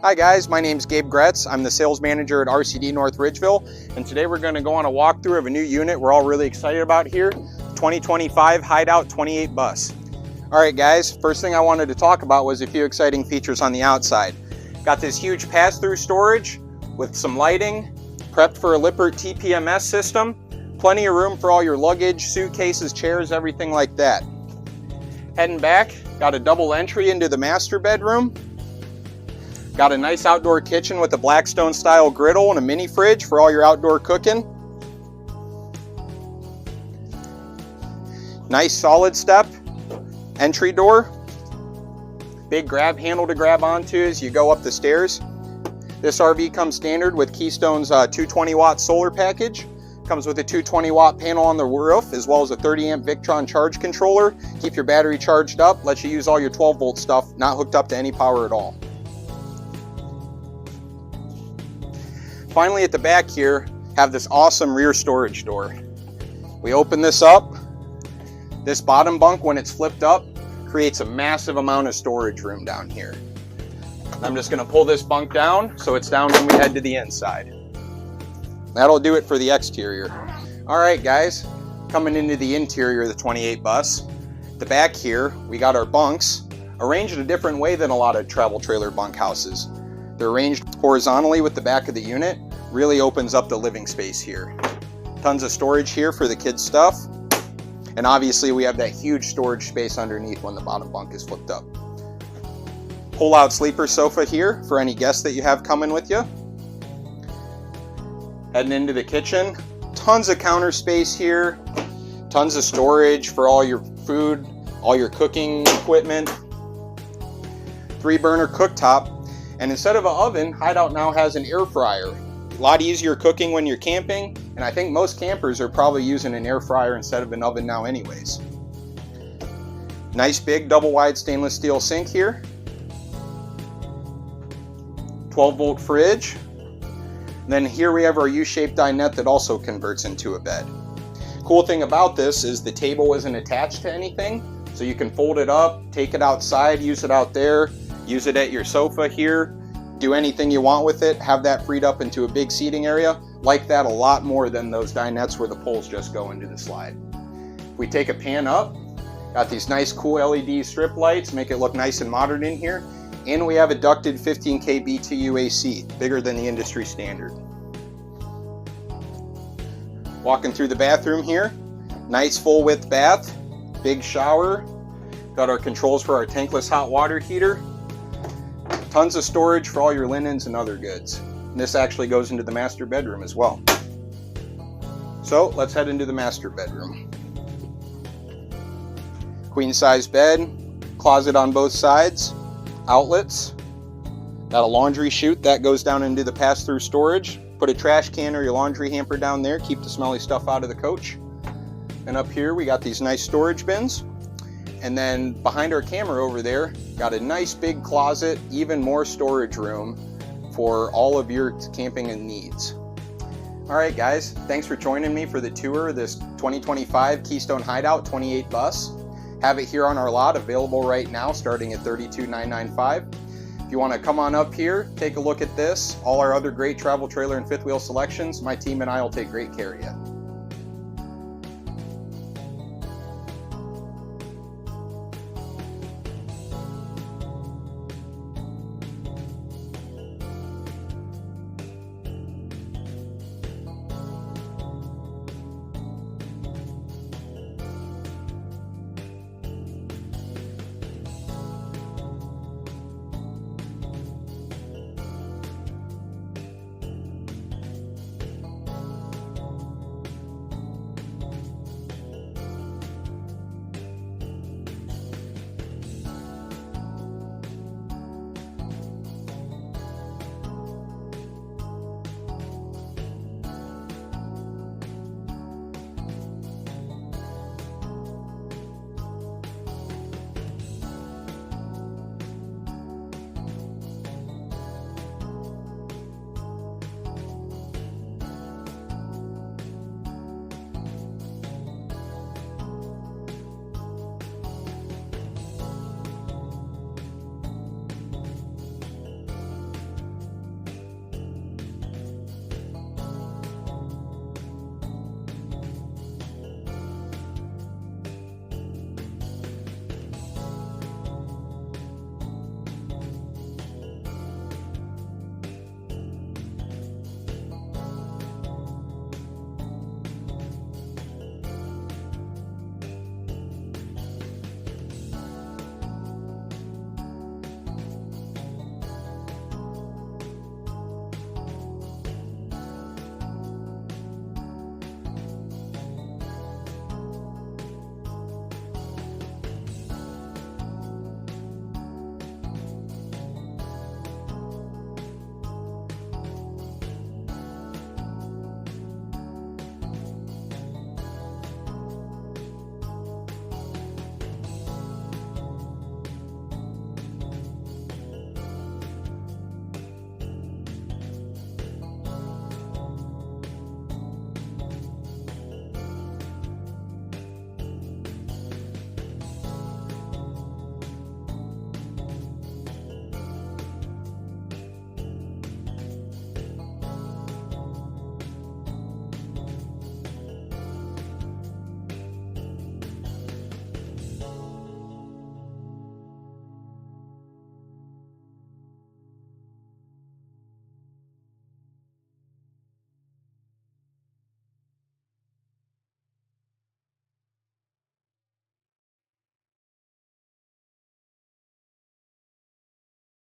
Hi guys, my name is Gabe Gretz. I'm the sales manager at RCD North Ridgeville, and today we're going to go on a walkthrough of a new unit we're all really excited about here, 2025 Hideout 28BUS. Alright guys, first thing I wanted to talk about was a few exciting features on the outside. Got this huge pass-through storage with some lighting, prepped for a Lippert TPMS system, plenty of room for all your luggage, suitcases, chairs, everything like that. Heading back, got a double entry into the master bedroom. Got a nice outdoor kitchen with a Blackstone style griddle and a mini fridge for all your outdoor cooking. Nice solid step entry door. Big grab handle to grab onto as you go up the stairs. This RV comes standard with Keystone's 220 watt solar package. Comes with a 220 watt panel on the roof as well as a 30 amp Victron charge controller. Keep your battery charged up, lets you use all your 12 volt stuff, not hooked up to any power at all. Finally, at the back here, have this awesome rear storage door. We open this up. This bottom bunk, when it's flipped up, creates a massive amount of storage room down here. I'm just going to pull this bunk down so it's down when we head to the inside. That'll do it for the exterior. Alright guys, coming into the interior of the 28BUS. The back here, we got our bunks arranged a different way than a lot of travel trailer bunkhouses. They're arranged horizontally with the back of the unit. Really opens up the living space here. Tons of storage here for the kids' stuff. And obviously we have that huge storage space underneath when the bottom bunk is flipped up. Pull-out sleeper sofa here for any guests that you have coming with you. Heading into the kitchen. Tons of counter space here. Tons of storage for all your food, all your cooking equipment. 3-burner cooktop. And instead of an oven, Hideout now has an air fryer. A lot easier cooking when you're camping, and I think most campers are probably using an air fryer instead of an oven now anyways. Nice big double wide stainless steel sink here. 12 volt fridge. And then here we have our U-shaped dinette that also converts into a bed. Cool thing about this is the table isn't attached to anything, so you can fold it up, take it outside, use it out there. Use it at your sofa here, do anything you want with it, have that freed up into a big seating area. Like that a lot more than those dinettes where the poles just go into the slide. If we take a pan up, got these nice cool LED strip lights, make it look nice and modern in here. And we have a ducted 15K BTU AC, bigger than the industry standard. Walking through the bathroom here, nice full width bath, big shower. Got our controls for our tankless hot water heater. Tons of storage for all your linens and other goods. And this actually goes into the master bedroom as well. So let's head into the master bedroom. Queen size bed, closet on both sides, outlets. Got a laundry chute that goes down into the pass-through storage. Put a trash can or your laundry hamper down there, keep the smelly stuff out of the coach. And up here we got these nice storage bins. And then behind our camera over there, got a nice big closet, even more storage room for all of your camping and needs. All right, guys, thanks for joining me for the tour of this 2025 Keystone Hideout 28BUS. Have it here on our lot, available right now, starting at $32,995. If you want to come on up here, take a look at this, all our other great travel trailer and fifth wheel selections, my team and I will take great care of you.